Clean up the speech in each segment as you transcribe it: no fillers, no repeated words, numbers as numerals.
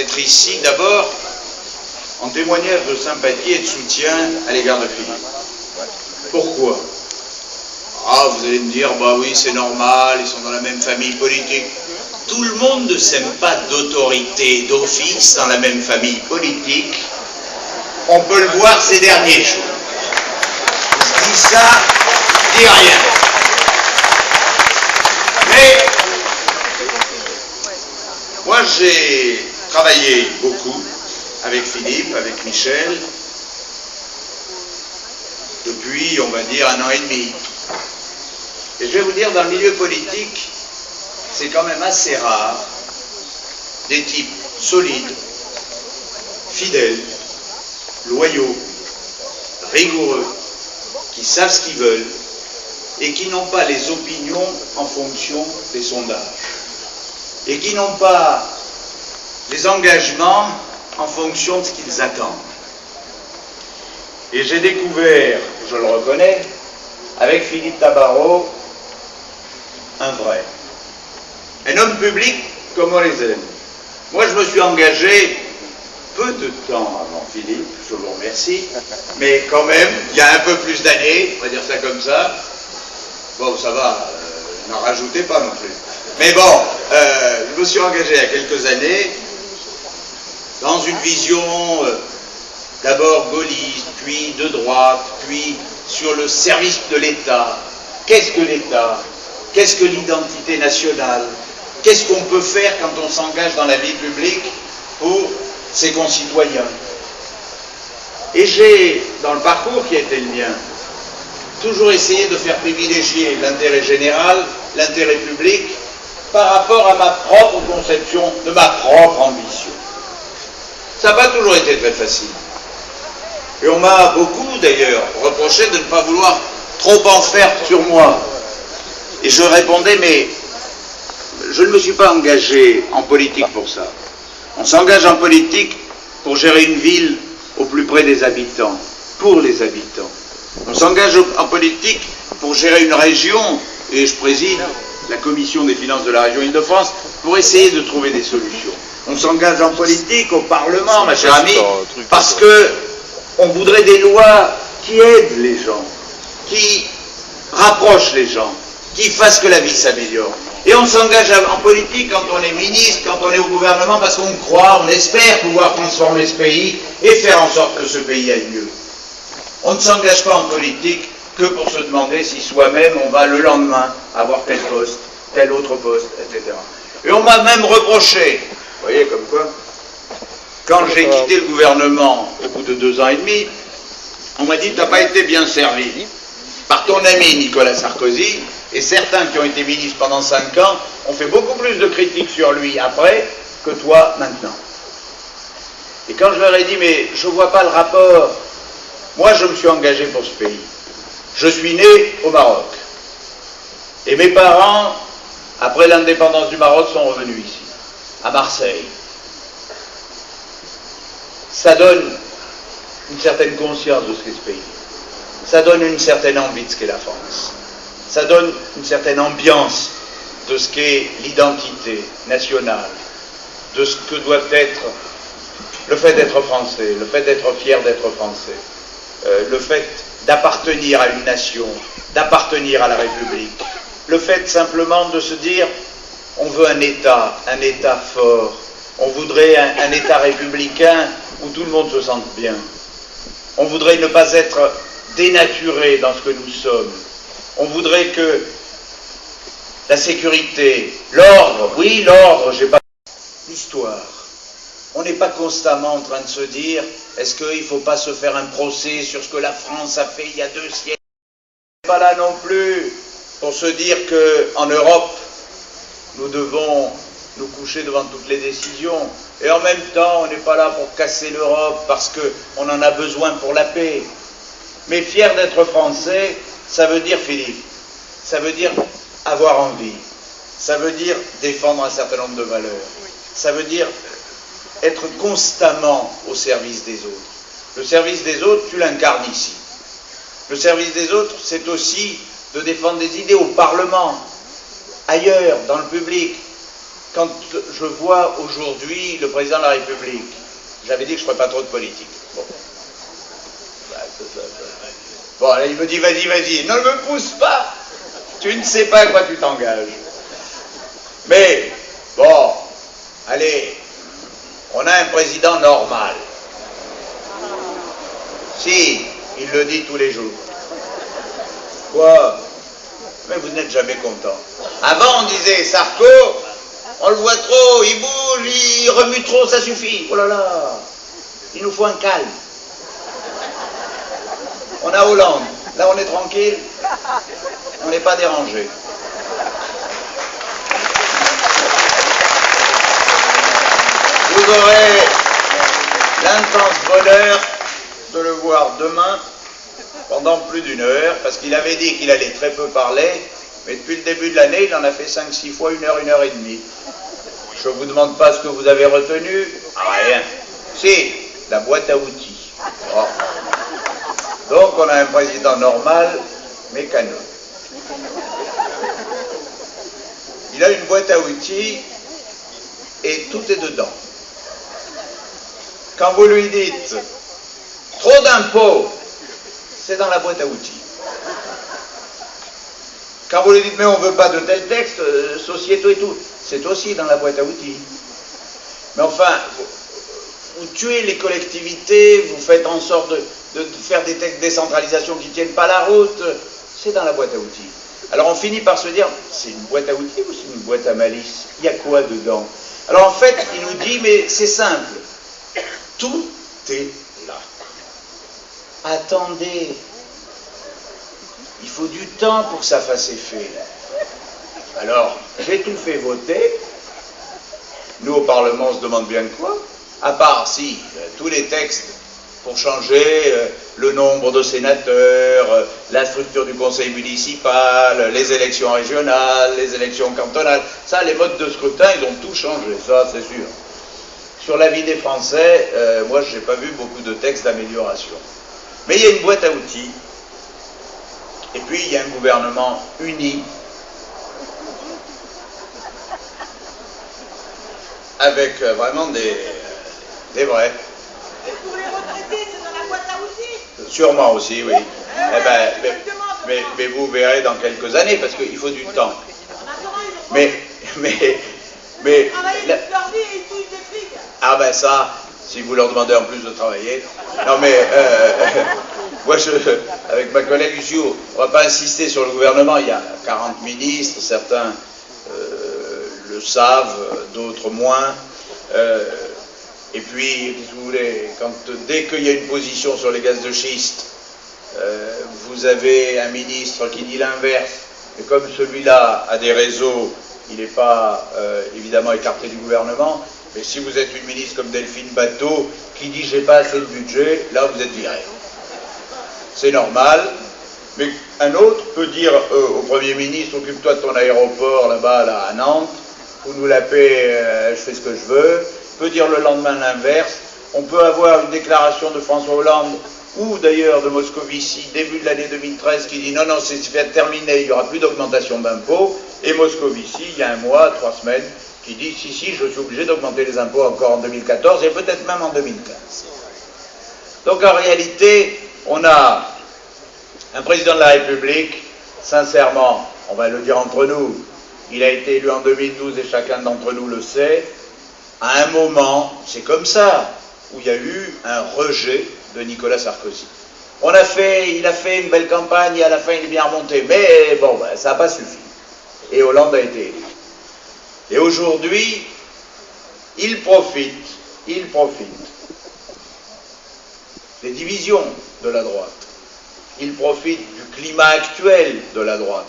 d'être ici, d'abord, en témoignage de sympathie et de soutien à l'égard de Philippe. Pourquoi? Ah, vous allez me dire, bah oui, c'est normal, ils sont dans la même famille politique. Tout le monde ne sème pas d'autorité, d'office dans la même famille politique. On peut le voir ces derniers jours. Je dis ça, je dis rien. Mais moi, j'ai travaillé beaucoup avec Philippe, avec Michel, depuis, on va dire, 1 an et demi. Et je vais vous dire, dans le milieu politique, c'est quand même assez rare des types solides, fidèles, loyaux, rigoureux, qui savent ce qu'ils veulent et qui n'ont pas les opinions en fonction des sondages et qui n'ont pas les engagements en fonction de ce qu'ils attendent. Et j'ai découvert, je le reconnais, avec Philippe Tabarot, un vrai. Un homme public comme on les aime. Moi, je me suis engagé peu de temps avant Philippe, je vous remercie, mais quand même, il y a un peu plus d'années, on va dire ça comme ça. Bon, ça va, n'en rajoutez pas non plus. Mais bon, je me suis engagé il y a quelques années dans une vision d'abord gaulliste, puis de droite, puis sur le service de l'État. Qu'est-ce que l'État? Qu'est-ce que l'identité nationale? Qu'est-ce qu'on peut faire quand on s'engage dans la vie publique pour ses concitoyens? Et j'ai, dans le parcours qui a été le mien, toujours essayé de faire privilégier l'intérêt général, l'intérêt public, par rapport à ma propre conception, de ma propre ambition. Ça n'a pas toujours été très facile. Et on m'a beaucoup, d'ailleurs, reproché de ne pas vouloir trop en faire sur moi. Et je répondais, mais je ne me suis pas engagé en politique pour ça. On s'engage en politique pour gérer une ville au plus près des habitants, pour les habitants. On s'engage en politique pour gérer une région, et je préside la commission des finances de la région Île-de-France, pour essayer de trouver des solutions. On s'engage en politique, au Parlement, ma chère amie, parce que on voudrait des lois qui aident les gens, qui rapprochent les gens, qui fassent que la vie s'améliore. Et on s'engage en politique quand on est ministre, quand on est au gouvernement, parce qu'on croit, on espère pouvoir transformer ce pays et faire en sorte que ce pays aille mieux. On ne s'engage pas en politique que pour se demander si soi-même on va le lendemain avoir tel poste, tel autre poste, etc. Et on m'a même reproché, vous voyez comme quoi, quand j'ai quitté le gouvernement au bout de 2 ans et demi, on m'a dit tu n'as pas été bien servi par ton ami Nicolas Sarkozy, et certains qui ont été ministres pendant 5 ans ont fait beaucoup plus de critiques sur lui après que toi maintenant. Et quand je leur ai dit mais je ne vois pas le rapport, moi je me suis engagé pour ce pays. Je suis né au Maroc. Et mes parents, après l'indépendance du Maroc, sont revenus ici, à Marseille. Ça donne une certaine conscience de ce qu'est ce pays. Ça donne une certaine envie de ce qu'est la France. Ça donne une certaine ambiance de ce qu'est l'identité nationale, de ce que doit être le fait d'être français, le fait d'être fier d'être français, le fait d'appartenir à une nation, d'appartenir à la République, le fait simplement de se dire on veut un État fort, on voudrait un État républicain où tout le monde se sente bien, on voudrait ne pas être dénaturé dans ce que nous sommes, on voudrait que la sécurité, l'ordre, oui l'ordre, j'ai pas l'histoire. On n'est pas constamment en train de se dire est-ce qu'il ne faut pas se faire un procès sur ce que la France a fait il y a 2 siècles. On n'est pas là non plus pour se dire qu'en Europe, nous devons nous coucher devant toutes les décisions. Et en même temps, on n'est pas là pour casser l'Europe parce qu'on en a besoin pour la paix. Mais fier d'être français, ça veut dire, Philippe, ça veut dire avoir envie. Ça veut dire défendre un certain nombre de valeurs. Ça veut dire être constamment au service des autres. Le service des autres, tu l'incarnes ici. Le service des autres, c'est aussi de défendre des idées au Parlement, ailleurs, dans le public. quand je vois aujourd'hui le président de la République, j'avais dit que je ne ferais pas trop de politique. Bon. Bon, là, il me dit, vas-y, ne me pousse pas. Tu ne sais pas à quoi tu t'engages. Mais, bon, allez, on a un président normal. Si, il le dit tous les jours. Quoi? Mais vous n'êtes jamais content. Avant, on disait, Sarko, on le voit trop, il bouge, il remue trop, ça suffit. Oh là là, il nous faut un calme. On a Hollande, là on est tranquille, on n'est pas dérangé. Vous aurez l'intense bonheur de le voir demain pendant plus d'1 heure, parce qu'il avait dit qu'il allait très peu parler, mais depuis le début de l'année, il en a fait 5-6 fois 1 heure, 1 heure et demie. Je ne vous demande pas ce que vous avez retenu, rien. Si, la boîte à outils. Oh. Donc on a un président normal, mécano. Il a une boîte à outils et tout est dedans. Quand vous lui dites trop d'impôts, c'est dans la boîte à outils. Quand vous lui dites mais on ne veut pas de tel texte, sociétaux et tout, c'est aussi dans la boîte à outils. Mais enfin, vous tuez les collectivités, vous faites en sorte de faire des textes de décentralisation qui ne tiennent pas la route, c'est dans la boîte à outils. Alors on finit par se dire, c'est une boîte à outils ou c'est une boîte à malice? Il y a quoi dedans? Alors en fait, il nous dit, mais c'est simple, tout est là. Attendez, il faut du temps pour que ça fasse effet. Alors, j'ai tout fait voter. Nous, au Parlement, on se demande bien quoi. À part, si, tous les textes pour changer le nombre de sénateurs, la structure du conseil municipal, les élections régionales, les élections cantonales. Ça, les modes de scrutin, ils ont tout changé, ça, c'est sûr. Sur la vie des Français, moi, je n'ai pas vu beaucoup de textes d'amélioration. Mais il y a une boîte à outils. Et puis, il y a un gouvernement uni, avec vraiment des vrais. Et pour les retraités, c'est dans la boîte à outils? Sûrement aussi, oui. Mais vous verrez dans quelques années, parce qu'il faut du temps. Mais ah ben ça, si vous leur demandez en plus de travailler. Non mais, moi avec ma collègue Jour, on ne va pas insister sur le gouvernement, il y a 40 ministres, certains le savent, d'autres moins. Et puis, si vous voulez, dès qu'il y a une position sur les gaz de schiste, vous avez un ministre qui dit l'inverse, et comme celui-là a des réseaux, il n'est pas évidemment écarté du gouvernement, mais si vous êtes une ministre comme Delphine Batteau, qui dit j'ai pas assez de budget, là vous êtes viré. C'est normal, mais un autre peut dire au Premier ministre, occupe-toi de ton aéroport là-bas, là, à Nantes, vous nous la paix, je fais ce que je veux, peut dire le lendemain l'inverse. On peut avoir une déclaration de François Hollande ou d'ailleurs de Moscovici début de l'année 2013 qui dit non, c'est terminé, il n'y aura plus d'augmentation d'impôts, et Moscovici, il y a 1 mois, 3 semaines, qui dit si, je suis obligé d'augmenter les impôts encore en 2014 et peut-être même en 2015. Donc en réalité, on a un président de la République, sincèrement, on va le dire entre nous, il a été élu en 2012 et chacun d'entre nous le sait, à un moment, c'est comme ça, où il y a eu un rejet de Nicolas Sarkozy. Il a fait une belle campagne et à la fin il est bien remonté, mais bon, ça n'a pas suffi. Et Hollande a été élu. Et aujourd'hui, il profite des divisions de la droite. Il profite du climat actuel de la droite.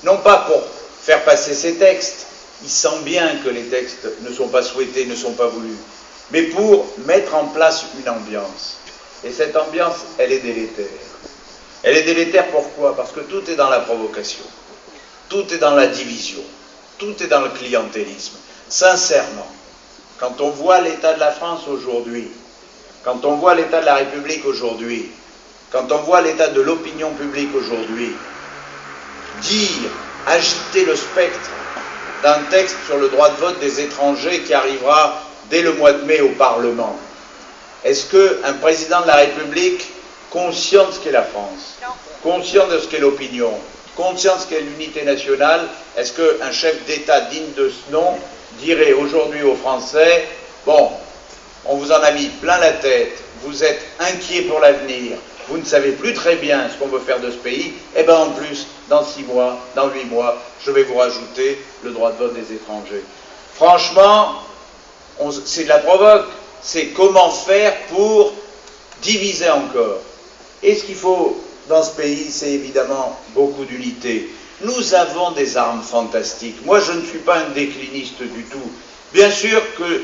Non pas pour faire passer ses textes, il sent bien que les textes ne sont pas souhaités, ne sont pas voulus, mais pour mettre en place une ambiance. Et cette ambiance, elle est délétère. Elle est délétère pourquoi? Parce que tout est dans la provocation, tout est dans la division, tout est dans le clientélisme. Sincèrement, quand on voit l'état de la France aujourd'hui, quand on voit l'état de la République aujourd'hui, quand on voit l'état de l'opinion publique aujourd'hui, agiter le spectre d'un texte sur le droit de vote des étrangers qui arrivera dès le mois de mai au Parlement. Est-ce qu'un président de la République, conscient de ce qu'est la France, conscient de ce qu'est l'opinion, conscient de ce qu'est l'unité nationale, est-ce qu'un chef d'État digne de ce nom dirait aujourd'hui aux Français, bon, on vous en a mis plein la tête, vous êtes inquiets pour l'avenir, vous ne savez plus très bien ce qu'on veut faire de ce pays, et bien en plus, dans 6 mois, dans 8 mois, je vais vous rajouter le droit de vote des étrangers. Franchement, c'est de la provoque, c'est comment faire pour diviser encore. Et ce qu'il faut dans ce pays, c'est évidemment beaucoup d'unité. Nous avons des armes fantastiques. Moi, je ne suis pas un décliniste du tout. Bien sûr que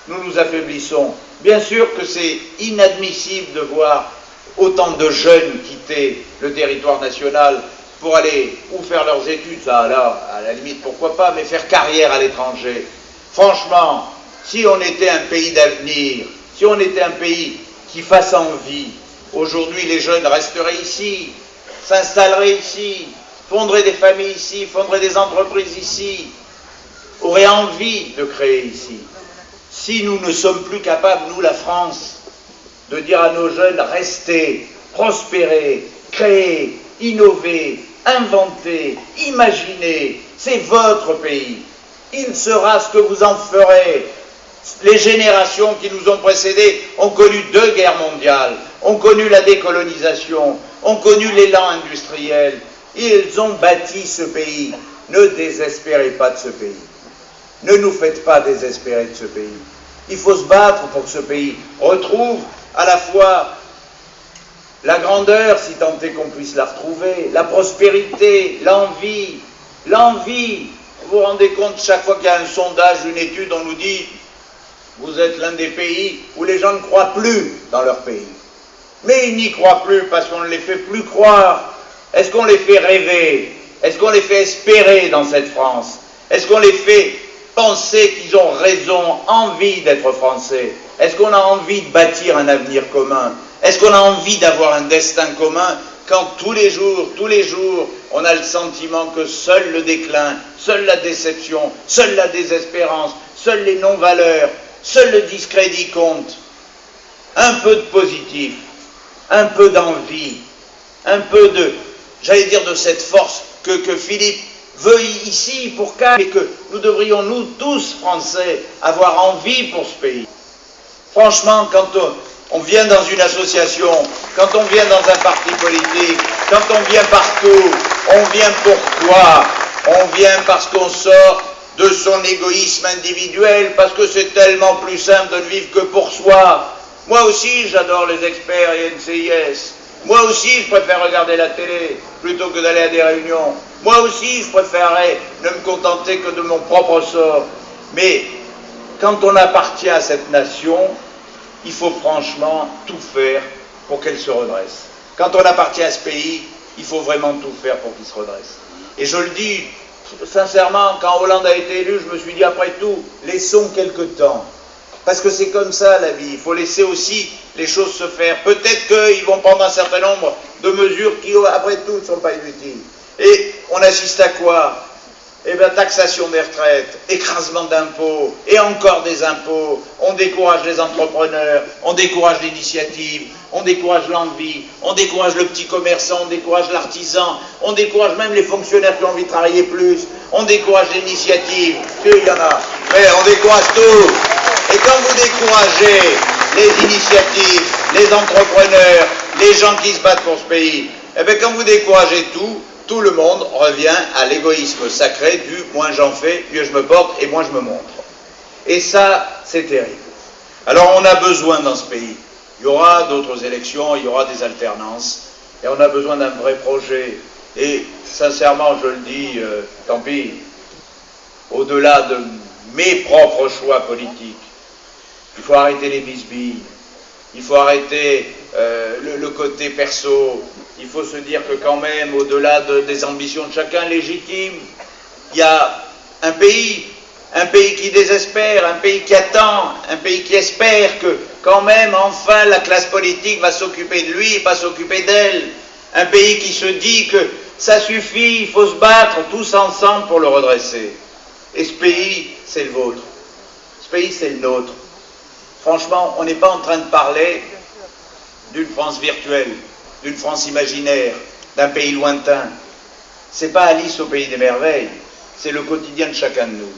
nous nous affaiblissons. Bien sûr que c'est inadmissible de voir autant de jeunes quitter le territoire national pour aller ou faire leurs études, ça là, à la limite, pourquoi pas, mais faire carrière à l'étranger. Franchement, si on était un pays d'avenir, si on était un pays qui fasse envie, aujourd'hui les jeunes resteraient ici, s'installeraient ici, fonderaient des familles ici, fonderaient des entreprises ici, auraient envie de créer ici. Si nous ne sommes plus capables, nous la France, de dire à nos jeunes, restez, prospérez, créez, innovez, inventez, imaginez, c'est votre pays. Il sera ce que vous en ferez. Les générations qui nous ont précédés ont connu 2 guerres mondiales, ont connu la décolonisation, ont connu l'élan industriel. Ils ont bâti ce pays. Ne désespérez pas de ce pays. Ne nous faites pas désespérer de ce pays. Il faut se battre pour que ce pays retrouve à la fois la grandeur, si tant est qu'on puisse la retrouver, la prospérité, l'envie. Vous vous rendez compte, chaque fois qu'il y a un sondage, une étude, on nous dit vous êtes l'un des pays où les gens ne croient plus dans leur pays. Mais ils n'y croient plus parce qu'on ne les fait plus croire. Est-ce qu'on les fait rêver? Est-ce qu'on les fait espérer dans cette France? Est-ce qu'on les fait penser qu'ils ont raison, envie d'être français? Est-ce qu'on a envie de bâtir un avenir commun? Est-ce qu'on a envie d'avoir un destin commun quand tous les jours, on a le sentiment que seul le déclin, seule la déception, seule la désespérance, seules les non-valeurs, seul le discrédit compte? Un peu de positif, un peu d'envie, un peu de, j'allais dire, de cette force que Philippe veut ici pour Cannes, et que nous devrions, nous tous Français, avoir envie pour ce pays. Franchement, quand on vient dans une association, quand on vient dans un parti politique, quand on vient partout, on vient pourquoi? On vient parce qu'on sort de son égoïsme individuel, parce que c'est tellement plus simple de ne vivre que pour soi. Moi aussi, j'adore les experts et NCIS. Moi aussi, je préfère regarder la télé plutôt que d'aller à des réunions. Moi aussi, je préférerais ne me contenter que de mon propre sort. Mais quand on appartient à cette nation, il faut franchement tout faire pour qu'elle se redresse. Quand on appartient à ce pays, il faut vraiment tout faire pour qu'il se redresse. Et je le dis sincèrement, quand Hollande a été élu, je me suis dit, après tout, laissons quelque temps. Parce que c'est comme ça la vie, il faut laisser aussi les choses se faire. Peut-être qu'ils vont prendre un certain nombre de mesures qui, après tout, ne sont pas inutiles. Et on assiste à quoi? Eh bien, taxation des retraites, écrasement d'impôts, et encore des impôts. On décourage les entrepreneurs, on décourage l'initiative, on décourage l'envie, on décourage le petit commerçant, on décourage l'artisan, on décourage même les fonctionnaires qui ont envie de travailler plus, on décourage l'initiative, il y en a, mais on décourage tout. Et quand vous découragez les initiatives, les entrepreneurs, les gens qui se battent pour ce pays, eh bien, quand vous découragez tout le monde revient à l'égoïsme sacré du moins j'en fais, mieux je me porte et moins je me montre. Et ça, c'est terrible. Alors on a besoin dans ce pays, il y aura d'autres élections, il y aura des alternances, et on a besoin d'un vrai projet. Et sincèrement, je le dis, tant pis, au-delà de mes propres choix politiques, il faut arrêter les bisbilles, il faut arrêter le côté perso. Il faut se dire que quand même, au-delà des ambitions de chacun légitimes, il y a un pays qui désespère, un pays qui attend, un pays qui espère que quand même, enfin, la classe politique va s'occuper de lui et pas s'occuper d'elle. Un pays qui se dit que ça suffit, il faut se battre tous ensemble pour le redresser. Et ce pays, c'est le vôtre. Ce pays, c'est le nôtre. Franchement, on n'est pas en train de parler d'une France virtuelle, d'une France imaginaire, d'un pays lointain. C'est pas Alice au pays des merveilles, c'est le quotidien de chacun de nous.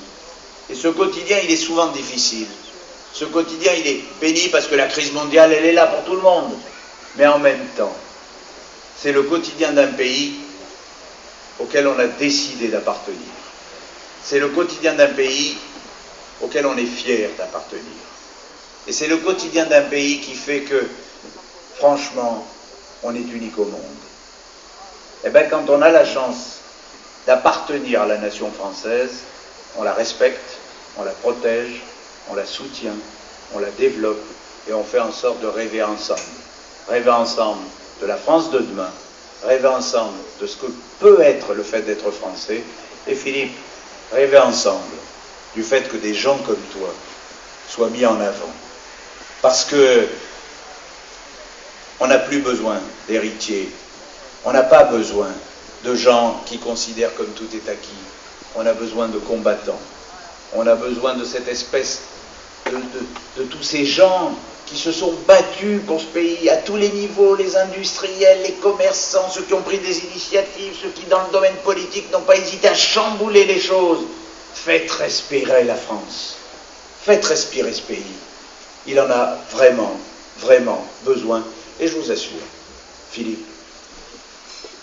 Et ce quotidien, il est souvent difficile. Ce quotidien, il est pénible parce que la crise mondiale, elle est là pour tout le monde. Mais en même temps, c'est le quotidien d'un pays auquel on a décidé d'appartenir. C'est le quotidien d'un pays auquel on est fier d'appartenir. Et c'est le quotidien d'un pays qui fait que, franchement, on est unique au monde. Et bien, quand on a la chance d'appartenir à la nation française, on la respecte, on la protège, on la soutient, on la développe et on fait en sorte de rêver ensemble. Rêver ensemble de la France de demain, rêver ensemble de ce que peut être le fait d'être français. Et Philippe, rêver ensemble du fait que des gens comme toi soient mis en avant. Parce que on n'a plus besoin d'héritiers, on n'a pas besoin de gens qui considèrent comme tout est acquis. On a besoin de combattants, on a besoin de cette espèce de tous ces gens qui se sont battus pour ce pays à tous les niveaux, les industriels, les commerçants, ceux qui ont pris des initiatives, ceux qui dans le domaine politique n'ont pas hésité à chambouler les choses. Faites respirer la France, faites respirer ce pays. Il en a vraiment, vraiment besoin. Et je vous assure, Philippe,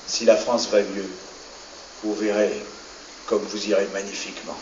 si la France va mieux, vous verrez comme vous irez magnifiquement.